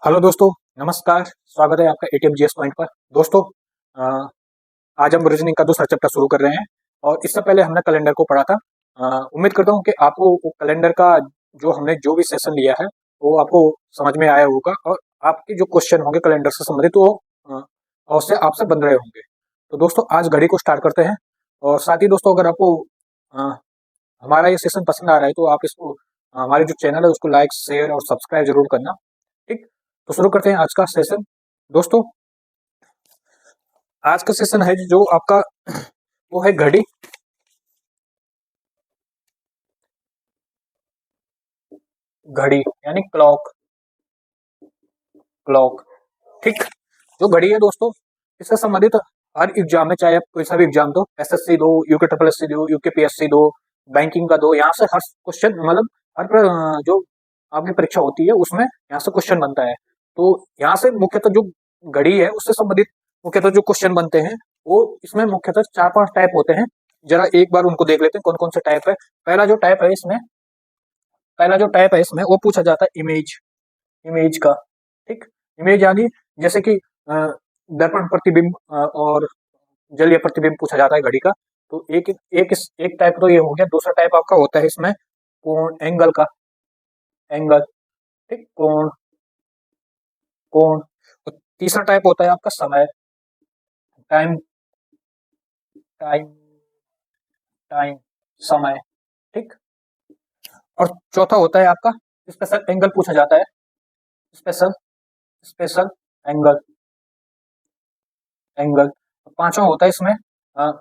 Hello दोस्तों, नमस्कार। स्वागत है आपका एटीएम जीएस पॉइंट पर। दोस्तों, अ, आज हम रीजनिंग का दूसरा चैप्टर शुरू कर रहे हैं और इससे पहले हमने कैलेंडर को पढ़ा था। उम्मीद करता हूँ कि आपको वो कैलेंडर का हमने जो भी सेशन लिया है वो आपको समझ में आया होगा और आपके जो क्वेश्चन होंगे कैलेंडर से संबंधित वो अवश्य आपसे बन रहे होंगे। तो दोस्तों, आज घड़ी को स्टार्ट करते हैं। और साथ ही दोस्तों, अगर आपको अ, हमारा ये सेशन पसंद आ रहा है तो आप इसको हमारे जो चैनल है उसको लाइक, शेयर और सब्सक्राइब जरूर करना। ठीक, तो शुरू करते हैं आज का सेशन। दोस्तों, आज का सेशन है जो आपका वो है घड़ी। घड़ी यानी क्लॉक। क्लॉक, ठीक। जो घड़ी है दोस्तों, इससे संबंधित हर एग्जाम में, चाहे आप कोई सा भी एग्जाम दो, एसएससी दो, यूके ट्रिपल एससी दो, यूके पीएससी दो, बैंकिंग का दो, यहाँ से हर क्वेश्चन मतलब जो आपकी परीक्षा होती है उसमें यहाँ से क्वेश्चन बनता है। तो यहाँ से मुख्यतः जो घड़ी है उससे संबंधित मुख्यतः जो क्वेश्चन बनते हैं वो इसमें मुख्यतः 4-5 टाइप होते हैं। जरा एक बार उनको देख लेते हैं कौन कौन से टाइप है। पहला जो टाइप है इसमें पहला जो टाइप है इसमें वो पूछा जाता है इमेज। इमेज का, ठीक। इमेज यानी जैसे कि दर्पण प्रतिबिंब और जलीय प्रतिबिंब पूछा जाता है घड़ी का। तो एक टाइप तो ये हो गया। दूसरा टाइप आपका होता है इसमें कोण, एंगल का। एंगल, ठीक। कोण, कोण। तो तीसरा टाइप होता है आपका समय। टाइम, टाइम, टाइम, समय, ठीक। और चौथा होता है आपका स्पेशल एंगल पूछा जाता है। Special, special angle, angle. पांचवा होता है इसमें अ,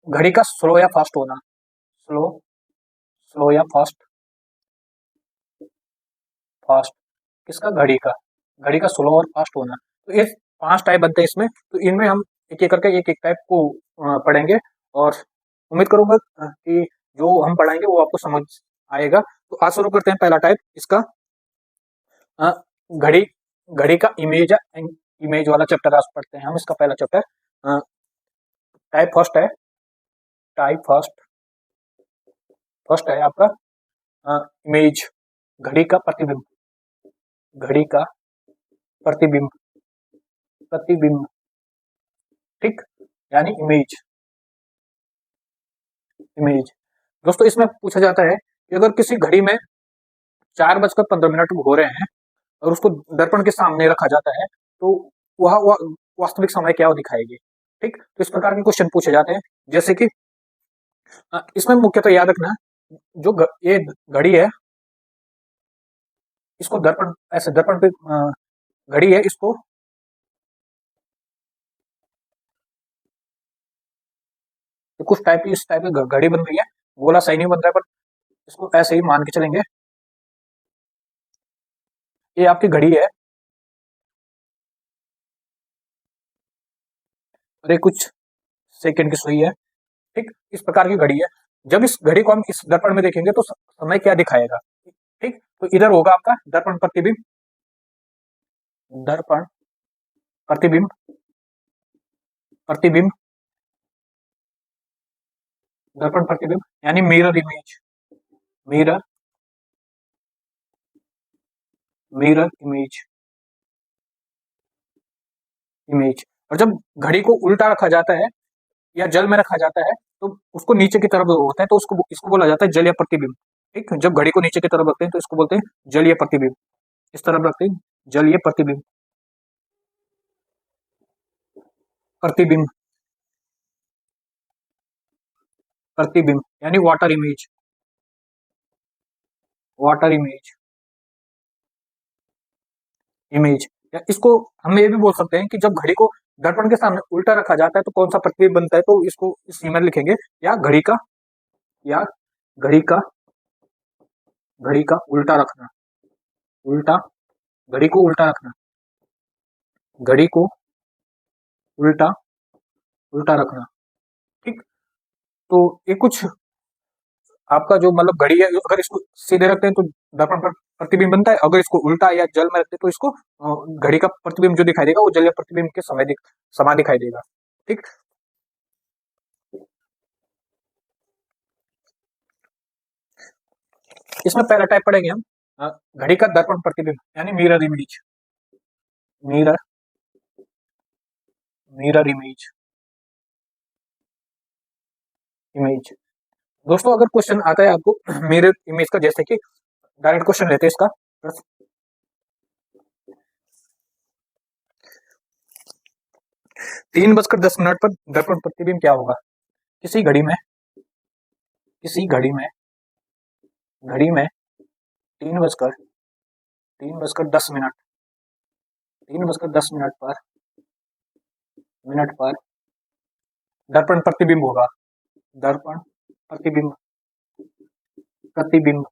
घड़ी का स्लो या फास्ट होना। स्लो, स्लो या फास्ट, फास्ट किसका? घड़ी का। घड़ी का स्लो और फास्ट होना। तो ये 5 टाइप बनते हैं इसमें। तो इनमें हम एक एक करके एक एक टाइप को पढ़ेंगे और उम्मीद करूंगा कि जो हम पढ़ाएंगे वो आपको समझ आएगा। तो आज शुरू करते हैं पहला टाइप इसका। अ, घड़ी, घड़ी का इमेज, इमेज वाला चैप्टर आज पढ़ते हैं हम। इसका पहला चैप्टर टाइप फर्स्ट है। टाइप फर्स्ट, फर्स्ट है आपका इमेज, घड़ी का प्रतिबिंब। घड़ी का प्रतिबिंब, प्रतिबिंब, ठीक, यानी इमेज। इमेज दोस्तों, इसमें पूछा जाता है कि अगर किसी घड़ी में 4:15 हो रहे हैं और उसको दर्पण के सामने रखा जाता है तो वह वास्तविक समय क्या वो दिखाएगी। ठीक, तो इस प्रकार के क्वेश्चन पूछे जाते हैं। जैसे कि इसमें मुख्यतः याद रखना, ये घड़ी है, इसको दर्पण, ऐसे दर्पण पे घड़ी है, इसको कुछ टाइप की, इस टाइप की घड़ी बन रही है। गोला सही नहीं बन रहा है पर इसको ऐसे ही मान के चलेंगे। ये आपकी घड़ी है और ये कुछ सेकंड की सुई है। ठीक, इस प्रकार की घड़ी है। जब इस घड़ी को हम इस दर्पण में देखेंगे तो समय क्या दिखाएगा। ठीक, तो इधर होगा आपका दर्पण प्रतिबिंब, दर्पण प्रतिबिंब, प्रतिबिंब, दर्पण प्रतिबिंब यानी mirror image. Mirror, mirror image, image. और जब घड़ी को उल्टा रखा जाता है या जल में रखा जाता है तो उसको नीचे की तरफ होता है तो उसको इसको बोला जाता है जलीय प्रतिबिंब। ठीक, जब घड़ी को नीचे की तरफ रखते हैं तो इसको बोलते हैं जलीय प्रतिबिंब। इस तरफ रखते हैं जलीय प्रतिबिंब, प्रतिबिंब, प्रतिबिंब यानी water image, water image, image. या इसको हम ये भी बोल सकते हैं कि जब घड़ी को दर्पण के सामने उल्टा रखा जाता है तो कौन सा प्रतिबिंब बनता है, तो इसको इस में लिखेंगे या घड़ी का, या घड़ी का, घड़ी का उल्टा रखना, उल्टा, घड़ी को उल्टा रखना, घड़ी को उल्टा, उल्टा रखना। ठीक, तो ये कुछ आपका जो मतलब घड़ी है, अगर इसको सीधे रखते हैं तो दर्पण पर प्रतिबिंब बनता है, अगर इसको उल्टा या जल में रखते हैं तो इसको घड़ी का प्रतिबिंब जो दिखाई देगा वो जलीय प्रतिबिंब के समान दिखाई देगा। ठीक, इसमें पहला टाइप पढ़ेंगे हम घड़ी का दर्पण प्रतिबिंब यानी mirror image. Mirror mirror image image दोस्तों, अगर क्वेश्चन आता है आपको मिरर इमेज का, जैसे कि डायरेक्ट क्वेश्चन लेते हैं इसका। 3:10 पर दर्पण प्रतिबिंब क्या होगा? किसी घड़ी में किसी घड़ी में 3:10 3:10 मिनट पर दर्पण प्रतिबिंब होगा। दर्पण प्रतिबिंब प्रतिबिंब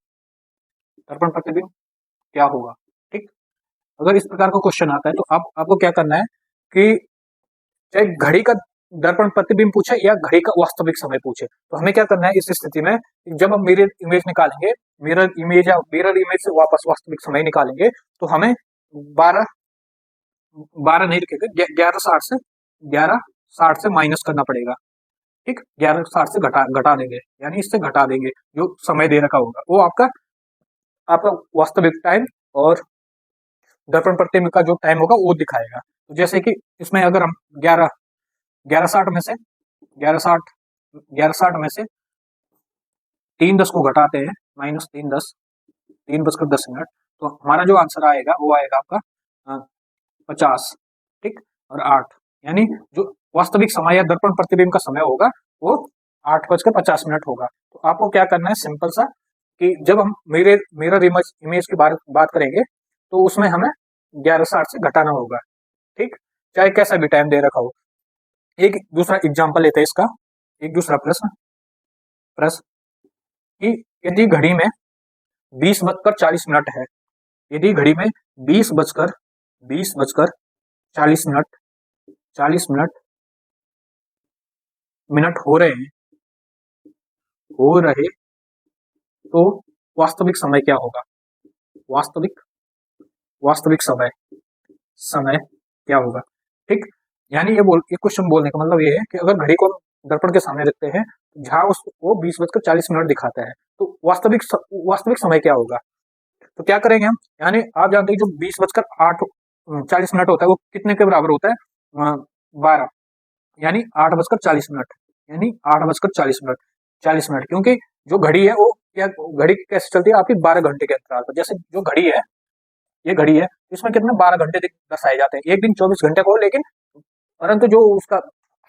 दर्पण प्रतिबिंब क्या होगा? ठीक। अगर इस प्रकार का क्वेश्चन आता है तो आपको क्या करना है कि चाहे घड़ी का दर्पण प्रतिबिंब पूछे या घड़ी का वास्तविक समय पूछे, तो हमें क्या करना है इस स्थिति में, जब हम मिरर इमेज निकालेंगे, मिरर इमेज या मिरर इमेज से वापस वास्तविक समय निकालेंगे, तो हमें 12 12 नहीं लिखेंगे, 11:60 से माइनस करना पड़ेगा। ठीक, 11:60 से घटा घटा देंगे, यानी इससे घटा देंगे जो समय दे रखा होगा, वो आपका आपका वास्तविक टाइम और दर्पण प्रतिबिंब का जो टाइम होगा वो दिखाएगा। तो जैसे कि इसमें अगर हम 11:60 में से 11:60 में से 3:10 को घटाते हैं, -3:10 3:10, तो हमारा जो आंसर आएगा वो आएगा आपका 50। ठीक, और 8, यानी जो वास्तविक समय या दर्पण प्रतिबिंब का समय होगा वो 8:50 होगा। तो आपको क्या करना है, सिंपल सा, कि जब हम मिरर इमेज की बात करेंगे तो उसमें हमें 11:60 से घटाना होगा। ठीक, चाहे कैसा भी टाइम दे रखा हो। एक दूसरा एग्जांपल लेते हैं इसका, एक दूसरा प्रश्न कि यदि घड़ी में 20:40 है, यदि घड़ी में 20:40 मिनट हो रहे तो वास्तविक समय क्या होगा? वास्तविक समय क्या होगा? ठीक, यानी ये क्वेश्चन बोलने का मतलब ये है कि अगर घड़ी को हम दर्पण के सामने रखते हैं, जहां उसको 20:40 दिखाता है, तो वास्तविक समय क्या होगा? तो क्या करेंगे हम, यानी आप जानते हैं जो 20:40 होता है वो कितने के बराबर होता है? 12, यानी 8:40, यानी 8:40 क्योंकि जो घड़ी है वो, या घड़ी कैसे चलती है आपकी 12 घंटे के अंतराल पर। जैसे जो घड़ी है, ये घड़ी है, इसमें कितने 12 घंटे दर्शाए जाते हैं। एक दिन 24 घंटे को, लेकिन परंतु जो उसका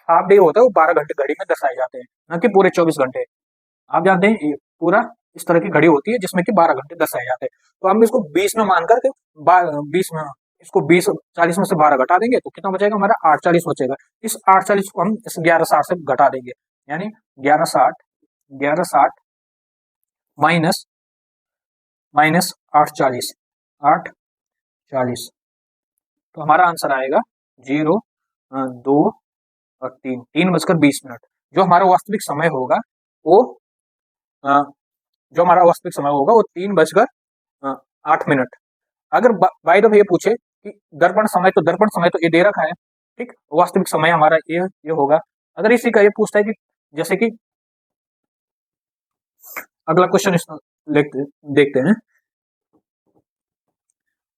हाफ डे होता है वो 12 घंटे घड़ी में दर्शाए जाते हैं, न कि पूरे 24 घंटे। आप जानते हैं ये पूरा इस तरह की घड़ी होती है जिसमें कि 12 घंटे दर्शाए जाते हैं। तो हम इसको 20 में मान करके 20 में, इसको 20:40 में से 12 घटा देंगे तो कितना बचेगा हमारा? 8:40 बचेगा। इस 8:40 को हम इस 11:60 से घटा देंगे, यानी 11:60 माइनस 8:40 तो हमारा आंसर आएगा 0, 2 और 3:20। जो हमारा वास्तविक समय होगा वो 3:08। अगर बाय द वे ये पूछे कि दर्पण समय, तो दर्पण समय तो ये दे रखा है। ठीक, वास्तविक समय हमारा ये होगा। अगर इसी का ये पूछता है कि जैसे कि अगला क्वेश्चन देखते हैं,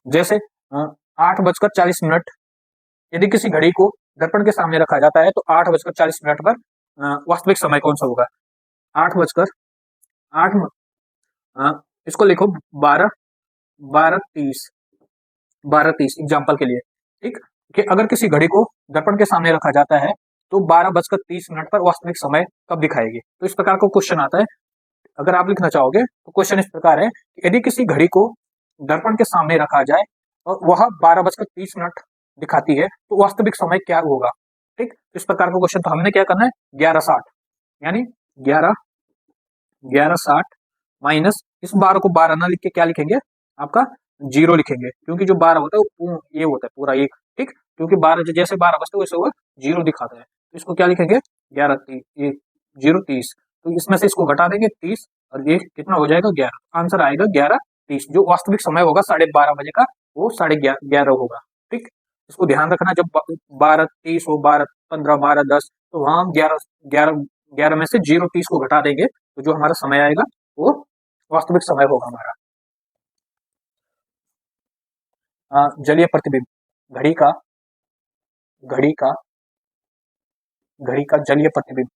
जैसे 8:40 यदि किसी घड़ी को दर्पण के सामने रखा जाता है तो 8:40 पर वास्तविक समय कौन सा होगा? 8 बजकर 8 इसको लिखो 12:30 एग्जाम्पल के लिए। ठीक, कि अगर किसी घड़ी को दर्पण के सामने रखा जाता है तो 12:30 पर वास्तविक समय कब दिखाएगी? तो इस प्रकार का क्वेश्चन आता है। अगर आप लिखना चाहोगे तो क्वेश्चन इस प्रकार है कि यदि किसी घड़ी को दर्पण के सामने रखा जाए और वह 12:30 दिखाती है तो वास्तविक समय क्या होगा? ठीक, इस प्रकार का क्वेश्चन, तो हमने क्या करना है, 11:60, यानी 11:60 माइनस इस 12 को 12 ना लिख के क्या लिखेंगे, आपका 0 लिखेंगे, क्योंकि जो 12 होता है वो ये होता है पूरा एक। ठीक, क्योंकि 12 जैसे 12 बजते वैसे वो 0 दिखाता है, तो इसको क्या लिखेंगे, 0:30। तो इसमें से इसको घटा देंगे 30 और ये कितना हो जाएगा, 11। आंसर आएगा 11:30। जो वास्तविक समय होगा 12:30 बजे का, वो 11:30 होगा। ठीक, इसको ध्यान रखना, जब 12:30 हो, 12:15, 12:10, तो वहां हम 11 में से 0:30 को घटा देंगे, तो जो हमारा समय आएगा वो वास्तविक समय होगा हमारा। जलीय प्रतिबिंब घड़ी का घड़ी का घड़ी का जलीय प्रतिबिंब,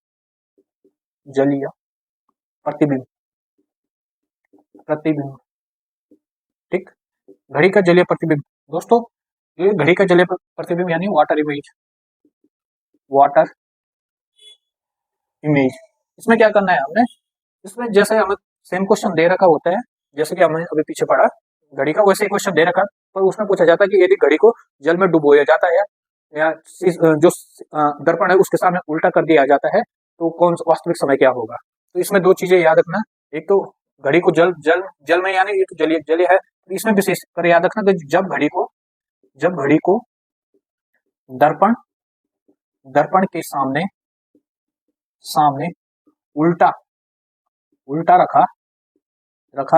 जलीय प्रतिबिंब, प्रतिबिंब, ठीक। घड़ी का जलीय प्रतिबिंब दोस्तों, ये घड़ी का जलीय प्रतिबिंब यानी वाटर इमेज, वाटर इमेज। इसमें क्या करना है हमने, इसमें जैसे हमें सेम क्वेश्चन दे रखा होता है, जैसे कि हमने अभी पीछे पढ़ा घड़ी का, वैसे ही क्वेश्चन दे रखा, पर उसमें पूछा जाता है कि यदि घड़ी को जल में डुबोया जाता है या जो दर्पण है उसके सामने उल्टा कर दिया जाता है, तो कौन सा वास्तविक समय क्या होगा। तो इसमें दो चीजें याद रखना, एक तो घड़ी को जल जल जल में यानी ये तो जलीय जलीय है, तो इसमें विशेष कर याद रखना कि जब घड़ी को दर्पण दर्पण के सामने सामने उल्टा उल्टा रखा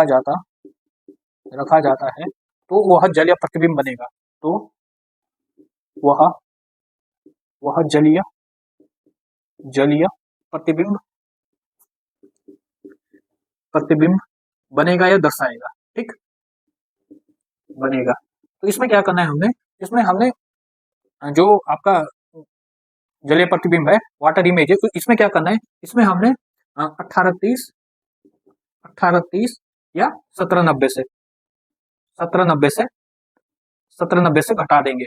जाता रखा जाता है, तो वह जलीय प्रतिबिंब बनेगा। तो वह वह जलीय जलीय प्रतिबिंब प्रतिबिंब बनेगा या दर्शाएगा, ठीक, बनेगा। तो इसमें क्या करना है हमने, इसमें हमने जो आपका जलीय प्रतिबिंब है, वाटर इमेज है, तो इसमें क्या करना है, इसमें हमने 1830 1830 या 1790 से 1790 से 1790 से घटा देंगे,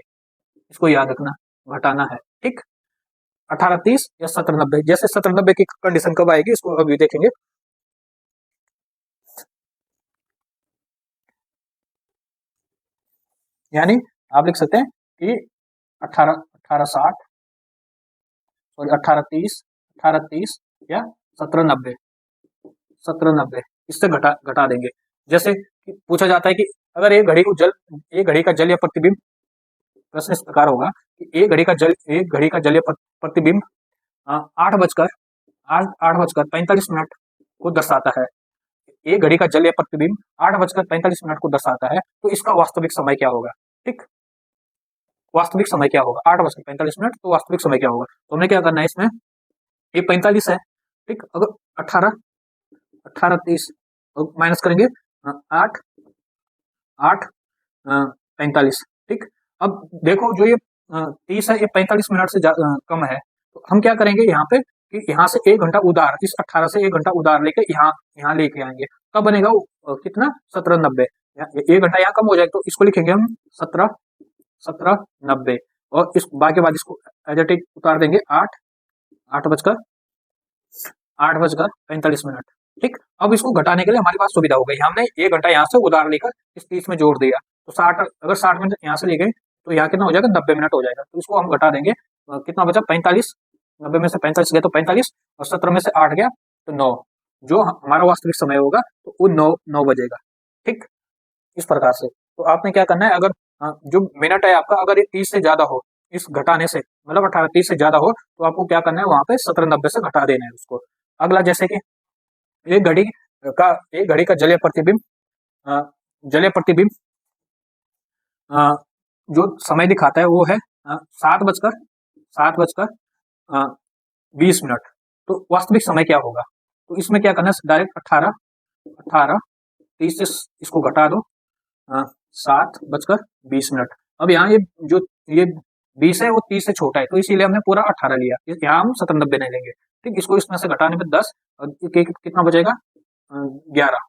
इसको याद रखना, घटाना है, ठीक। 1830 या 1790, जैसे 1790 की कंडीशन कब आएगी इसको अभी देखेंगे। यानी आप लिख सकते हैं कि 1860 सॉरी 1830 या 1790 इससे घटा देंगे। जैसे पूछा जाता है कि अगर एक घड़ी का जल या प्रतिबिंब, प्रश्न इस प्रकार होगा कि एक घड़ी का जलीय प्रतिबिंब 8:45 को दर्शाता है, एक घड़ी का जलीय प्रतिबिंब 8:45 को दर्शाता है, तो इसका वास्तविक समय क्या होगा, ठीक, वास्तविक समय क्या होगा, 8:45, तो वास्तविक समय क्या होगा। तो हमें क्या करना है, इसमें ये 45 है, ठीक, अगर 18:30 माइनस करेंगे 8 8:45, ठीक। अब देखो जो ये 30 है, ये 45 मिनट से कम है, तो हम क्या करेंगे यहाँ पे कि यहाँ से 1 घंटा उधार, इस 18 से 1 घंटा उधार लेके यहाँ लेके आएंगे, कब बनेगा वो कितना 1790, 1 घंटा यहाँ कम हो जाए, तो इसको लिखेंगे हम 1790, और इस बाकी बाद इसको एज इट इज उतार देंगे 8:45, ठीक। अब इसको घटाने के लिए हमारे पास सुविधा हो गई, हमने 1 घंटा यहाँ से उधार लेकर इस 30 में जोड़ दिया, तो 60, अगर 60 मिनट यहाँ से ले गए तो यहाँ कितना हो जाएगा 90 मिनट हो जाएगा, तो इसको हम घटा देंगे, कितना बचा 45, 90 में से 45 गया तो 45, और 17 में से 8 गया तो 9, जो हमारा वास्तविक समय होगा तो वो 9 बजेगा, ठीक, इस प्रकार से। तो आपने क्या करना है, अगर जो मिनट है आपका अगर ये 30 से ज्यादा हो, इस घटाने से मतलब 18:30 से ज्यादा हो, तो आपको क्या करना है, वहां पे 1790 से घटा देना है उसको। अगला जैसे कि एक घड़ी का जलीय प्रतिबिंब जो समय दिखाता है वो है 7:20, तो वास्तविक समय क्या होगा। तो इसमें क्या करना है, डायरेक्ट 18:30 से इसको घटा दो 7:20। अब यहाँ ये 20 है वो 30 से छोटा है, तो इसीलिए हमने पूरा 18 लिया, यहाँ हम 1790 नहीं लेंगे, ठीक। इसको इसमें से घटाने में 10, कितना बचेगा 11,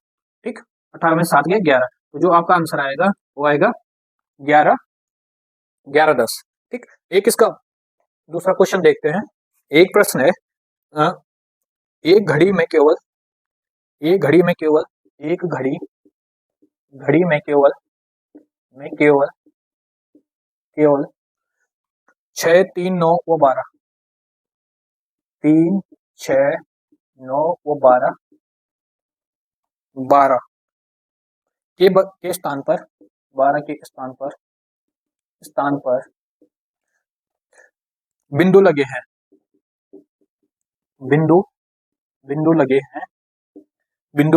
ठीक, 18 में 7 गया 11, तो जो आपका आंसर आएगा वो आएगा 11:10, ठीक। एक इसका दूसरा क्वेश्चन देखते हैं। एक प्रश्न है, एक घड़ी में केवल एक घड़ी में केवल 6, 3, 9 व 12 3, 6, 9 व 12 के स्थान पर 12 के स्थान पर बिंदु लगे हैं, बिंदु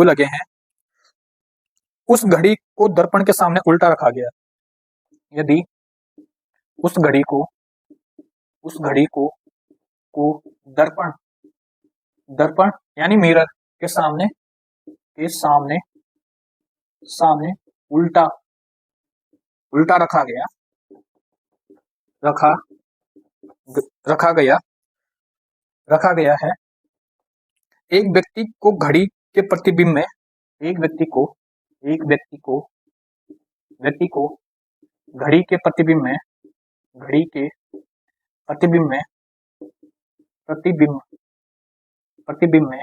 लगे हैं, उस घड़ी को दर्पण के सामने उल्टा रखा गया, यदि उस घड़ी को दर्पण यानी मिरर के सामने उल्टा रखा गया, रखा रखा गया रखा गया है। एक व्यक्ति को घड़ी के प्रतिबिंब में एक व्यक्ति को व्यक्ति को घड़ी के प्रतिबिंब में घड़ी के प्रतिबिंब में प्रतिबिंब प्रतिबिंब में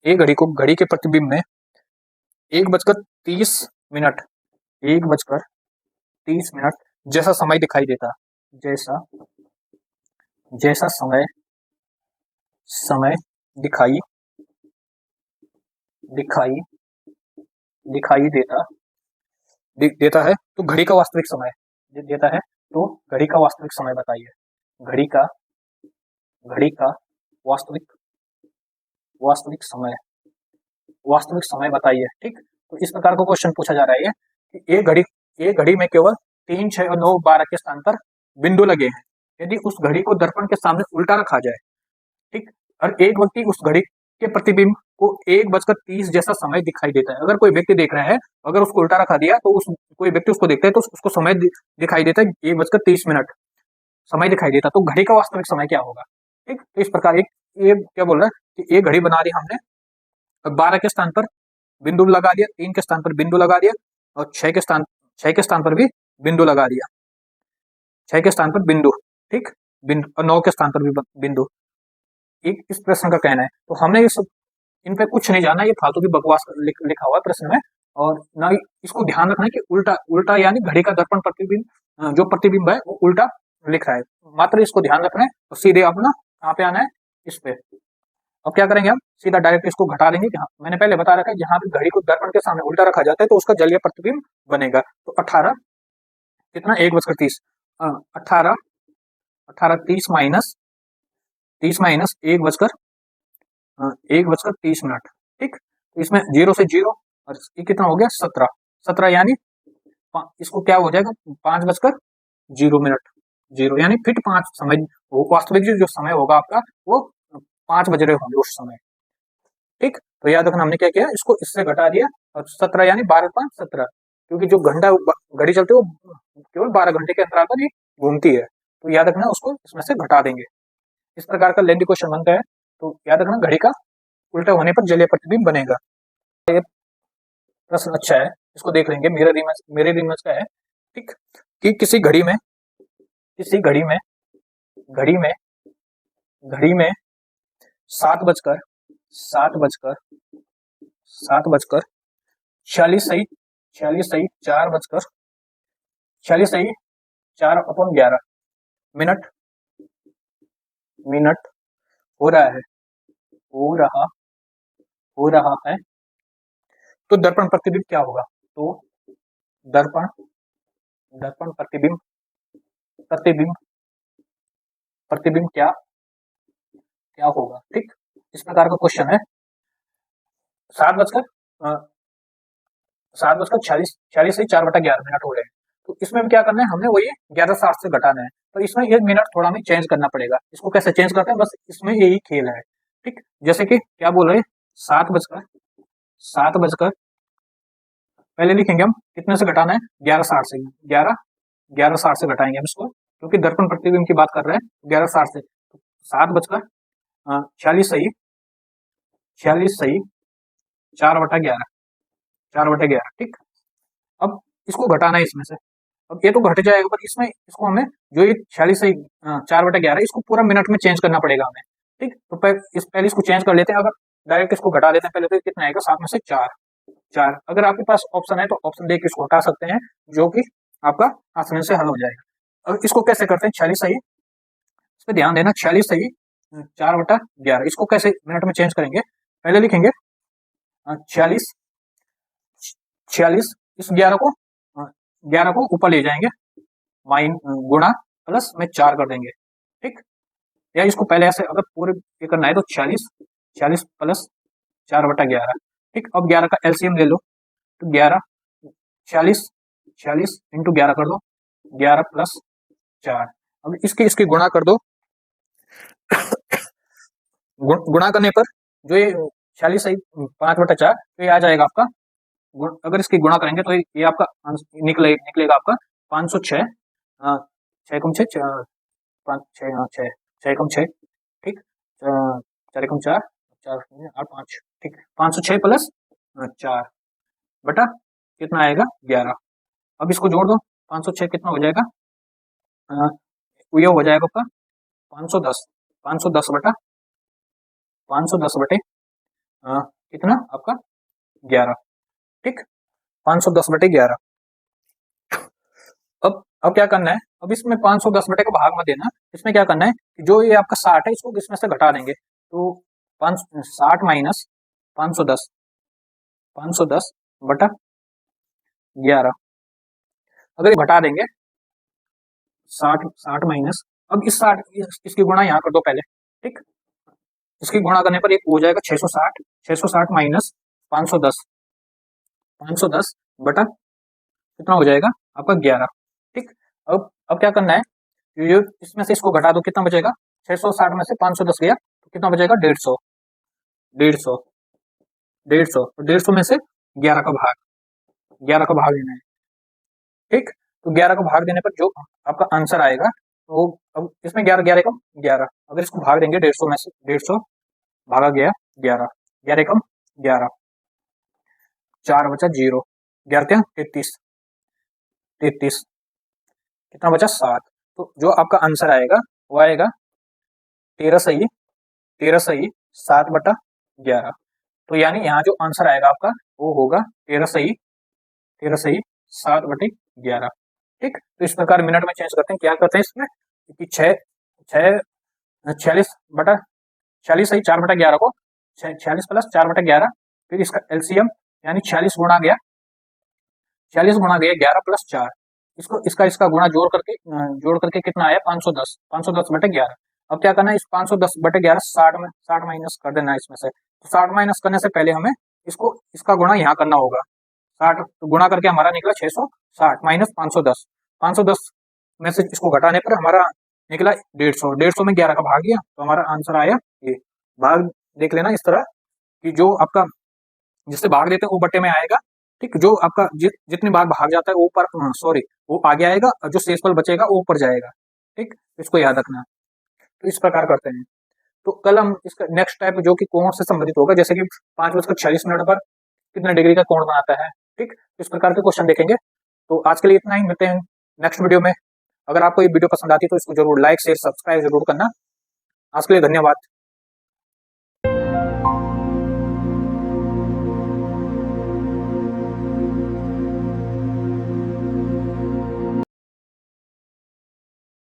एक घड़ी के प्रतिबिंब में 1:30 1:30 जैसा समय दिखाई देता जैसा समय दिखाई देता है तो घड़ी का वास्तविक समय देता है तो घड़ी का वास्तविक समय बताइए। घड़ी का वास्तविक समय बताइए। ठीक, तो इस प्रकार का क्वेश्चन पूछा जा रहा है कि एक घड़ी में केवल 3, 6 और 9, 12 के स्थान पर बिंदु लगे हैं। यदि उस घड़ी को दर्पण के सामने उल्टा रखा जाए, ठीक, और एक व्यक्ति उस घड़ी के प्रतिबिंब को 1:30 जैसा समय दिखाई देता है। अगर कोई व्यक्ति देख रहा है, अगर उसको उल्टा रखा दिया तो कोई व्यक्ति उसको देखता है तो उसको समय दिखाई देता है 1:30 समय दिखाई देता, तो घड़ी का वास्तविक समय क्या होगा। ठीक, तो इस प्रकार ये क्या बोल रहा है कि एक घड़ी बना दी हमने, 12 के स्थान पर बिंदु लगा दिया, 3 के स्थान पर बिंदु लगा दिया और 6 के स्थान पर भी बिंदु लगा दिया। 6 के स्थान पर बिंदु, ठीक, बिंदु, और 9 के स्थान पर भी बिंदु। एक इस प्रश्न का कहना है, तो हमने इन पे कुछ नहीं जाना, ये फालतू की बकवास लिखा हुआ है प्रश्न में, और ना इसको ध्यान रखना है कि उल्टा यानी घड़ी का दर्पण प्रतिबिंब जो प्रतिबिंब है वो उल्टा लिख रहा है, मात्र इसको ध्यान रखना है। तो सीधे अपना कहाँ पे आना है, इस पे। अब क्या करेंगे, हम सीधा डायरेक्ट इसको घटा देंगे। मैंने पहले बता रखा है जहां भी घड़ी को दर्पण के सामने उल्टा रखा जाता है तो उसका जलीय प्रतिबिंब बनेगा। तो 18 कितना 1:30 18 30 माइनस 1:30। ठीक, तो इसमें 0 से 0 और ये कितना हो गया 17 यानी इसको क्या हो जाएगा 5:0 यानी फिट 5 समय, वो वास्तविक जो समय होगा आपका वो 5 बज रहे होंगे उस समय। ठीक, तो याद रखना हमने क्या किया, इसको इससे घटा दिया और 17 यानी 12 5 17, क्योंकि जो घड़ी चलती है वो केवल 12 घंटे के अंतराल पर ही घूमती है, तो याद रखना उसको इसमें से घटा देंगे। इस प्रकार का लेंथी क्वेश्चन बनता है, तो याद रखना घड़ी का उल्टा होने पर जलीय प्रतिबिंब बनेगा। ये प्रश्न अच्छा है, इसको देख लेंगे। मेरे इमेज का है, ठीक, कि किसी घड़ी में 7:46 4:11 मिनट हो रहा है तो दर्पण प्रतिबिंब क्या होगा। तो दर्पण प्रतिबिंब क्या होगा। ठीक, इस प्रकार का क्वेश्चन है। 7:46 से 4/11 हो रहे हैं, तो इसमें भी क्या करना है हमने, वही 11:60 से घटाना है। तो इसमें 1 मिनट थोड़ा हमें चेंज करना पड़ेगा। इसको कैसे चेंज करते हैं, बस इसमें यही खेल है। ठीक, जैसे कि क्या बोल रहे हैं, 7 बजकर पहले लिखेंगे हम कितने से घटाना है, 11:60 से। 11:60 से घटाएंगे हम इसको, क्योंकि दर्पण प्रतिबिंब की बात कर रहे हैं। 11:60 से 7:46 सही 4/11। ठीक, अब इसको घटाना है इसमें से। अब ये तो घट जाएगा, पर इसमें इसको हमें जो ये 46 सही 4/11 इसको पूरा मिनट में चेंज करना पड़ेगा हमें। ठीक, तो पहले इसको चेंज कर लेते हैं। अगर डायरेक्ट इसको घटा देते हैं पहले, तो कितना आएगा, 7 में से 4। अगर आपके पास ऑप्शन है तो ऑप्शन देख के इसको हटा सकते हैं, जो कि आपका आसानी से हल हो जाएगा। अब इसको कैसे करते हैं, 46 सही, इस पर ध्यान देना, 46 सही 4/11, इसको कैसे मिनट में चेंज करेंगे। पहले लिखेंगे 46 इस 11 को ऊपर ले जाएंगे, गुणा प्लस में 4 कर देंगे। ठीक, या इसको पहले ऐसे अगर पूरे ये करना है तो 46 प्लस 4/11। ठीक, अब 11 का एलसीएम ले लो, तो 46 इंटू 11 कर दो, 11 प्लस 4। अब इसके गुणा कर दो। गुणा करने पर जो ये 46 सही 5/4, तो ये आ जाएगा आपका, अगर इसकी गुणा करेंगे तो ये आपका निकलेगा आपका 506 हाँ, 6 × 6 5 6, हाँ 6, 6 × 6, ठीक, 4 × 4 4 8 5, ठीक, 506 प्लस 4 बटा कितना आएगा 11। अब इसको जोड़ दो, 506 कितना हो जाएगा, ये हो जाएगा आपका 510, 510 बटा 510 बटे कितना आपका 11, ठीक, 510 बटे 11। अब क्या करना है, अब इसमें 510 बटे को भाग में देना, इसमें क्या करना है कि जो ये आपका 60 है इसको इसमें से घटा देंगे, तो 60 माइनस 510, 510 बटा 11, अगर ये घटा देंगे 60 माइनस, अब इस 60 इसकी गुणा यहाँ कर दो पहले, ठीक, इसकी गुणा करने पर एक हो जाएगा 660, 660 माइनस 510, 510 बटा कितना हो जाएगा आपका 11, ठीक। अब क्या करना है, ये इसमें से इसको घटा दो, कितना बचेगा, 660 में से 510 गया तो कितना बचेगा 150, 150, 150, 150 में से 11 का भाग, 11 का भाग लेना है, ठीक। तो 11 को भाग देने पर जो आपका आंसर आएगा वो, अब इसमें 11 11 कम 11, अगर इसको भाग देंगे 150 में से, 150 भागा गया 11, 11 कम 11, 4 बचा 0, 11 क्या 33, 33 कितना बचा 7, तो जो आपका आंसर आएगा वो आएगा 13 सही, 13 सही 7 बटा 11, तो यानी यहाँ जो आंसर आएगा आपका वो होगा 13 सही, 13 सही 7 बटे 11, ठीक। तो इस प्रकार मिनट में चेंज करते हैं, क्या करते हैं इसमें कि 46 बटा 46 सही 4 बटा 11 को 46 प्लस 4 बटा 11, फिर इसका एलसीएम यानी 46 गुणा गया 11 प्लस 4, इसको इसका गुणा जोड़ करके कितना आया 510, 510 बटे 11। अब क्या करना है, इस 510 बटे 11 60 माइनस कर देना है इसमें से, तो 60 माइनस करने से पहले हमें इसका गुणा यहाँ करना होगा, 60 तो गुणा करके हमारा निकला 660 माइनस 510, 510 में से इसको घटाने पर हमारा निकला 150, 150 में 11 का भाग गया तो हमारा आंसर आया ये। भाग देख लेना इस तरह कि जो आपका जिससे भाग देते हैं वो बट्टे में आएगा, ठीक, जो आपका जितने बार भाग जाता है वो ऊपर, सॉरी वो आगे आएगा और जो शेषफल बचेगा वो ऊपर जाएगा, ठीक, इसको याद रखना। तो इस प्रकार करते हैं। तो कल हम इसका नेक्स्ट टाइप जो कि कोण से संबंधित होगा, जैसे कि 5:46 पर कितने डिग्री का कोण बनाता है, ठीक, इस प्रकार के क्वेश्चन देखेंगे। तो आज के लिए इतना ही, मिलते हैं नेक्स्ट वीडियो में। अगर आपको ये वीडियो पसंद आती है तो इसको जरूर लाइक शेयर सब्सक्राइब जरूर करना। आज के लिए धन्यवाद।